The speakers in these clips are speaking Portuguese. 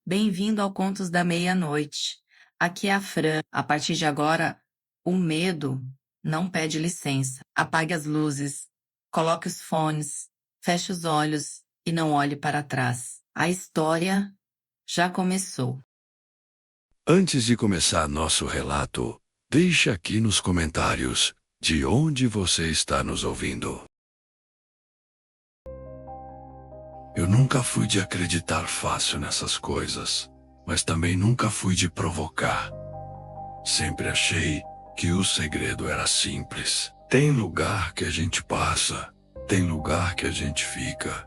Bem-vindo ao Contos da Meia-Noite. Aqui é a Fran. A partir de agora, o medo não pede licença. Apague as luzes, coloque os fones, feche os olhos e não olhe para trás. A história já começou. Antes de começar nosso relato, deixe aqui nos comentários de onde você está nos ouvindo. Eu nunca fui de acreditar fácil nessas coisas, mas também nunca fui de provocar. Sempre achei que o segredo era simples. Tem lugar que a gente passa, tem lugar que a gente fica,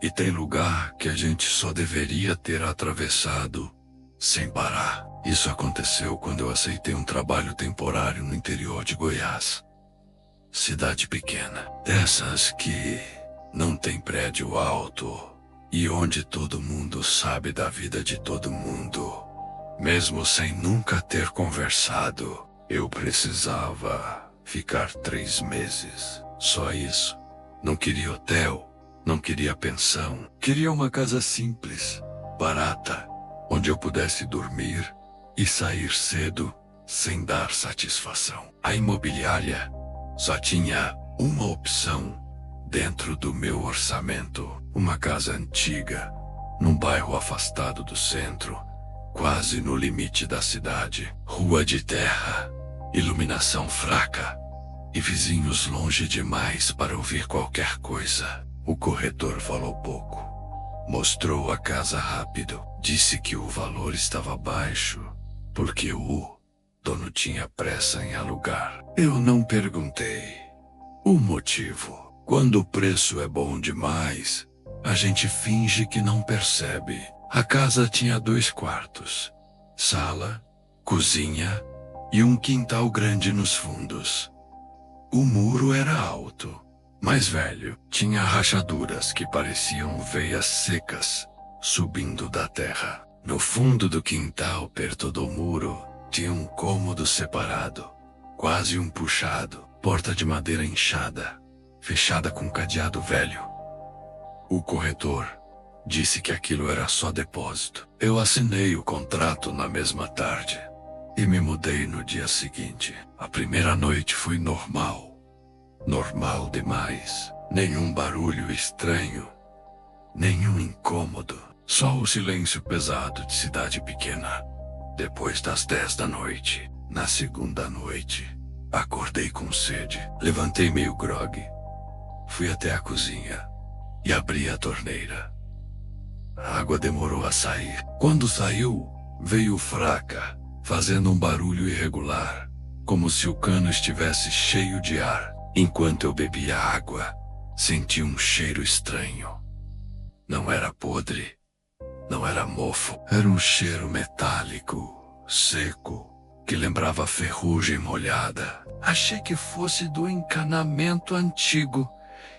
e tem lugar que a gente só deveria ter atravessado sem parar. Isso aconteceu quando eu aceitei um trabalho temporário no interior de Goiás. Cidade pequena, dessas que não tem prédio alto e onde todo mundo sabe da vida de todo mundo. Mesmo sem nunca ter conversado, eu precisava ficar 3 meses. Só isso. Não queria hotel, não queria pensão. Queria uma casa simples, barata, onde eu pudesse dormir e sair cedo sem dar satisfação. A imobiliária só tinha uma opção dentro do meu orçamento. Uma casa antiga, num bairro afastado do centro, quase no limite da cidade. Rua de terra, iluminação fraca e vizinhos longe demais para ouvir qualquer coisa. O corretor falou pouco. Mostrou a casa rápido. Disse que o valor estava baixo, porque o dono tinha pressa em alugar. Eu não perguntei o motivo. Quando o preço é bom demais, a gente finge que não percebe. A casa tinha 2 quartos, sala, cozinha e um quintal grande nos fundos. O muro era alto, mas velho. Tinha rachaduras que pareciam veias secas subindo da terra. No fundo do quintal, perto do muro, tinha um cômodo separado, quase um puxado, porta de madeira inchada, fechada com cadeado velho. O corretor disse que aquilo era só depósito. Eu assinei o contrato na mesma tarde e me mudei no dia seguinte. A primeira noite foi normal. Normal demais. Nenhum barulho estranho, nenhum incômodo. Só o silêncio pesado de cidade pequena. Depois das 10 da noite, na segunda noite, acordei com sede. Levantei meio grogue. Fui até a cozinha e abri a torneira. A água demorou a sair. Quando saiu, veio fraca, fazendo um barulho irregular, como se o cano estivesse cheio de ar. Enquanto eu bebia água, senti um cheiro estranho. Não era podre, não era mofo. Era um cheiro metálico, seco, que lembrava ferrugem molhada. Achei que fosse do encanamento antigo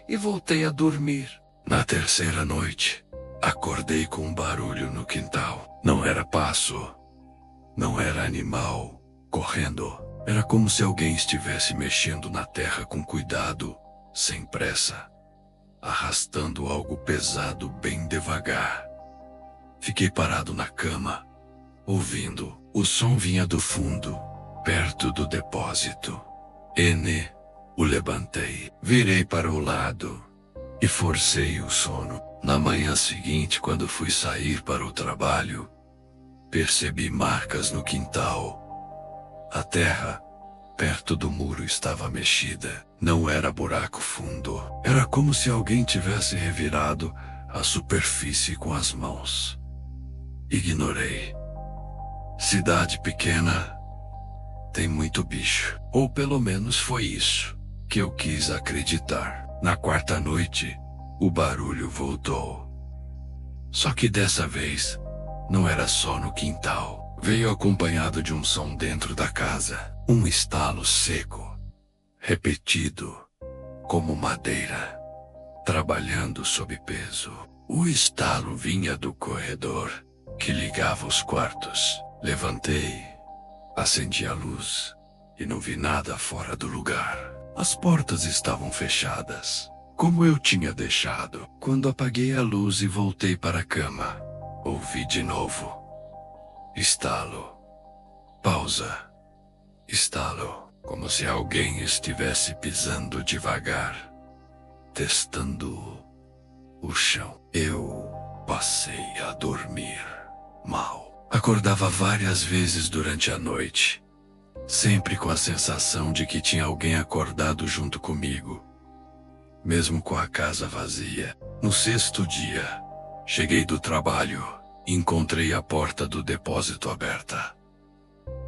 e voltei a dormir. Na terceira noite, acordei com um barulho no quintal. Não era passo, não era animal correndo. Era como se alguém estivesse mexendo na terra com cuidado, sem pressa, arrastando algo pesado bem devagar. Fiquei parado na cama, ouvindo. O som vinha do fundo, perto do depósito. O levantei, virei para o lado e forcei o sono. Na manhã seguinte, quando fui sair para o trabalho, percebi marcas no quintal. A terra, perto do muro, estava mexida. Não era buraco fundo. Era como se alguém tivesse revirado a superfície com as mãos. Ignorei. Cidade pequena tem muito bicho. Ou pelo menos foi isso que eu quis acreditar. Na quarta noite, o barulho voltou. Só que dessa vez, não era só no quintal. Veio acompanhado de um som dentro da casa. Um estalo seco, repetido, como madeira, trabalhando sob peso. O estalo vinha do corredor que ligava os quartos. Levantei, acendi a luz e não vi nada fora do lugar. As portas estavam fechadas, como eu tinha deixado. Quando apaguei a luz e voltei para a cama, Ouvi de novo. Estalo. Pausa. Estalo. Como se alguém estivesse pisando devagar, testando o chão. Eu passei a dormir mal. Acordava várias vezes durante a noite, sempre com a sensação de que tinha alguém acordado junto comigo, mesmo com a casa vazia. No 6º dia, cheguei do trabalho e encontrei a porta do depósito aberta.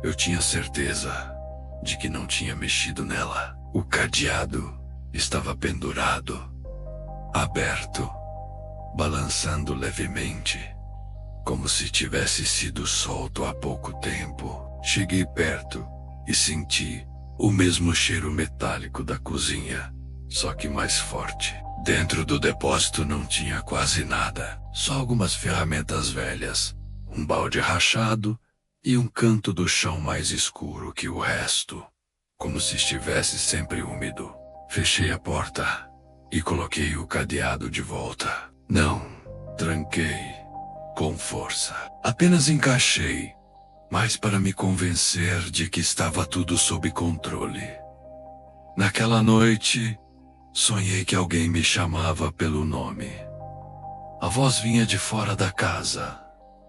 Eu tinha certeza de que não tinha mexido nela. O cadeado estava pendurado, aberto, balançando levemente, como se tivesse sido solto há pouco tempo. Cheguei perto e senti o mesmo cheiro metálico da cozinha, só que mais forte. Dentro do depósito não tinha quase nada, só algumas ferramentas velhas, um balde rachado e um canto do chão mais escuro que o resto, como se estivesse sempre úmido. Fechei a porta e coloquei o cadeado de volta. Não tranquei com força. Apenas encaixei, mas para me convencer de que estava tudo sob controle. Naquela noite, sonhei que alguém me chamava pelo nome. A voz vinha de fora da casa,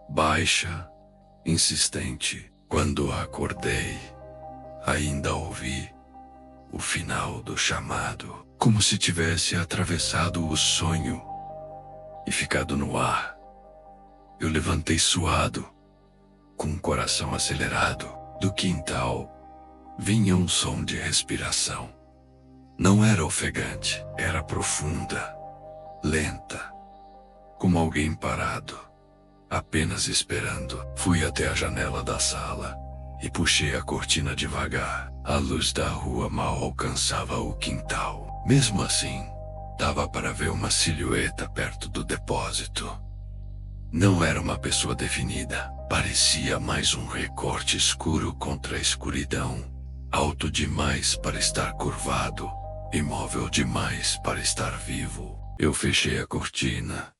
baixa, insistente. Quando acordei, ainda ouvi o final do chamado, como se tivesse atravessado o sonho e ficado no ar. Eu levantei suado, com o coração acelerado. Do quintal vinha um som de respiração. Não era ofegante, era profunda, lenta, como alguém parado, apenas esperando. Fui até a janela da sala e puxei a cortina devagar. A luz da rua mal alcançava o quintal. Mesmo assim, dava para ver uma silhueta perto do depósito. Não era uma pessoa definida. Parecia mais um recorte escuro contra a escuridão. Alto demais para estar curvado, imóvel demais para estar vivo. Eu fechei a cortina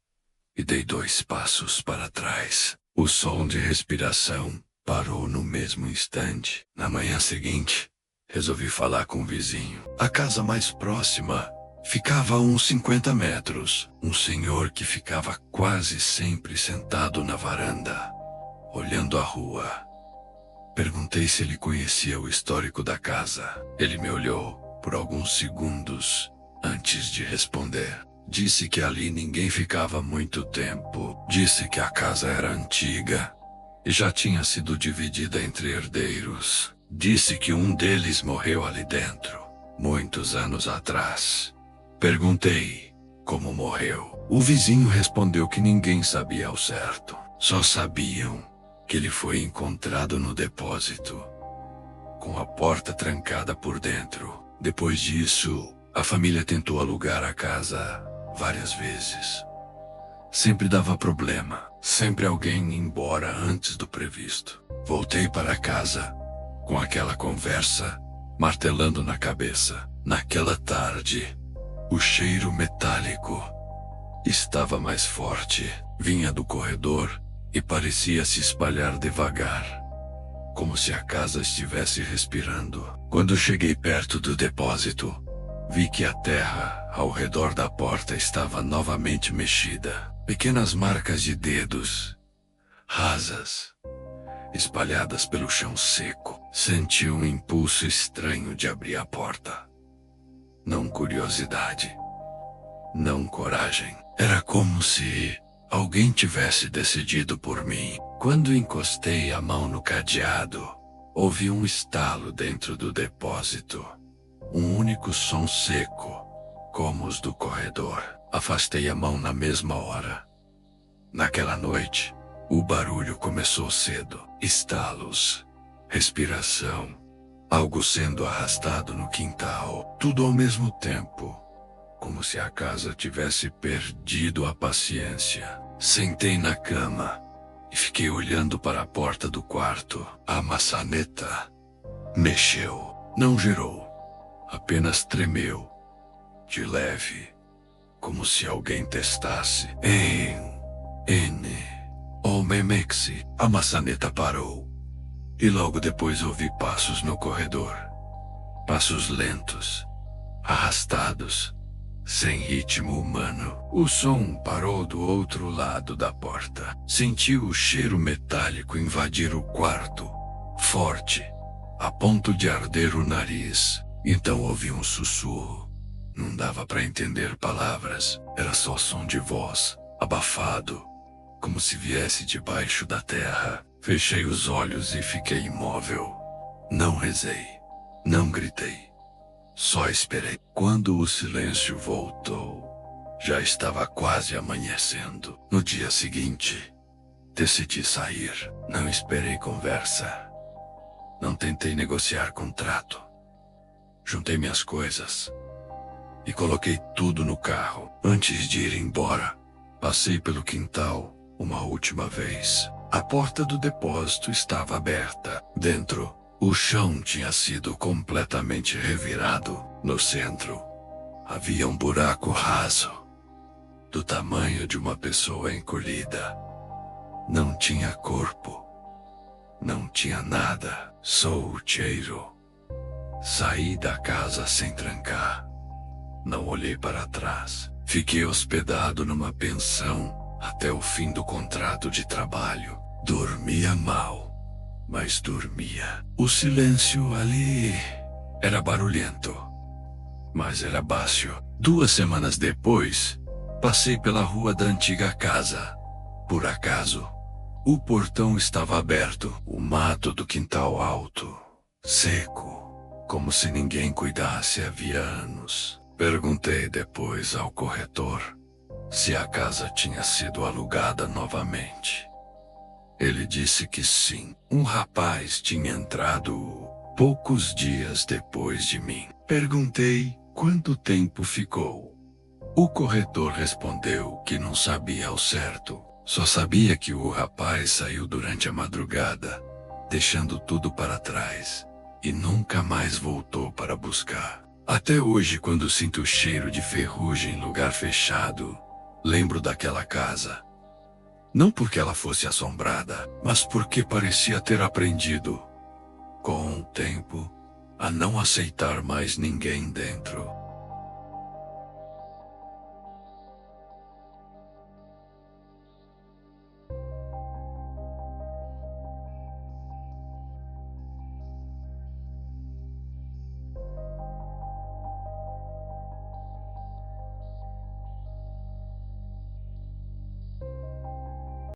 e dei 2 passos para trás. O som de respiração parou no mesmo instante. Na manhã seguinte, resolvi falar com o vizinho. A casa mais próxima ficava a uns 50 metros. Um senhor que ficava quase sempre sentado na varanda, olhando a rua. Perguntei se ele conhecia o histórico da casa. Ele me olhou por alguns segundos antes de responder. Disse que ali ninguém ficava muito tempo. Disse que a casa era antiga e já tinha sido dividida entre herdeiros. Disse que um deles morreu ali dentro, muitos anos atrás. Perguntei como morreu. O vizinho respondeu que ninguém sabia ao certo. Só sabiam que ele foi encontrado no depósito, com a porta trancada por dentro. Depois disso, a família tentou alugar a casa várias vezes. Sempre dava problema. Sempre alguém ia embora antes do previsto. Voltei para casa com aquela conversa martelando na cabeça. Naquela tarde, o cheiro metálico estava mais forte. Vinha do corredor e parecia se espalhar devagar, como se a casa estivesse respirando. Quando cheguei perto do depósito, vi que a terra ao redor da porta estava novamente mexida. Pequenas marcas de dedos, rasas, espalhadas pelo chão seco. Senti um impulso estranho de abrir a porta. Não curiosidade, não coragem. Era como se alguém tivesse decidido por mim. Quando encostei a mão no cadeado, ouvi um estalo dentro do depósito. Um único som seco, como os do corredor. Afastei a mão na mesma hora. Naquela noite, o barulho começou cedo. Estalos, respiração, algo sendo arrastado no quintal. Tudo ao mesmo tempo, como se a casa tivesse perdido a paciência. Sentei na cama e fiquei olhando para a porta do quarto. A maçaneta mexeu. Não girou, apenas tremeu, de leve, como se alguém testasse. N, Oh, Memexi, a maçaneta parou. E logo depois ouvi passos no corredor. Passos lentos, arrastados, sem ritmo humano. O som parou do outro lado da porta. Senti o cheiro metálico invadir o quarto, forte, a ponto de arder o nariz. Então ouvi um sussurro. Não dava para entender palavras. Era só som de voz, abafado, como se viesse debaixo da terra. Fechei os olhos e fiquei imóvel. Não rezei, não gritei. Só esperei. Quando o silêncio voltou, já estava quase amanhecendo. No dia seguinte, decidi sair. Não esperei conversa. Não tentei negociar contrato. Juntei minhas coisas e coloquei tudo no carro. Antes de ir embora, passei pelo quintal uma última vez. A porta do depósito estava aberta. Dentro, o chão tinha sido completamente revirado. No centro, havia um buraco raso, do tamanho de uma pessoa encolhida. Não tinha corpo. Não tinha nada. Solteiro. Saí da casa sem trancar. Não olhei para trás. Fiquei hospedado numa pensão até o fim do contrato de trabalho. Dormia mal, mas dormia. O silêncio ali era barulhento, mas era bácio. 2 semanas depois, passei pela rua da antiga casa. Por acaso, o portão estava aberto. O mato do quintal alto, seco, como se ninguém cuidasse havia anos. Perguntei depois ao corretor se a casa tinha sido alugada novamente. Ele disse que sim. Um rapaz tinha entrado poucos dias depois de mim. Perguntei quanto tempo ficou. O corretor respondeu que não sabia ao certo. Só sabia que o rapaz saiu durante a madrugada, deixando tudo para trás, e nunca mais voltou para buscar. Até hoje, quando sinto o cheiro de ferrugem em lugar fechado, lembro daquela casa. Não porque ela fosse assombrada, mas porque parecia ter aprendido, com o tempo, a não aceitar mais ninguém dentro.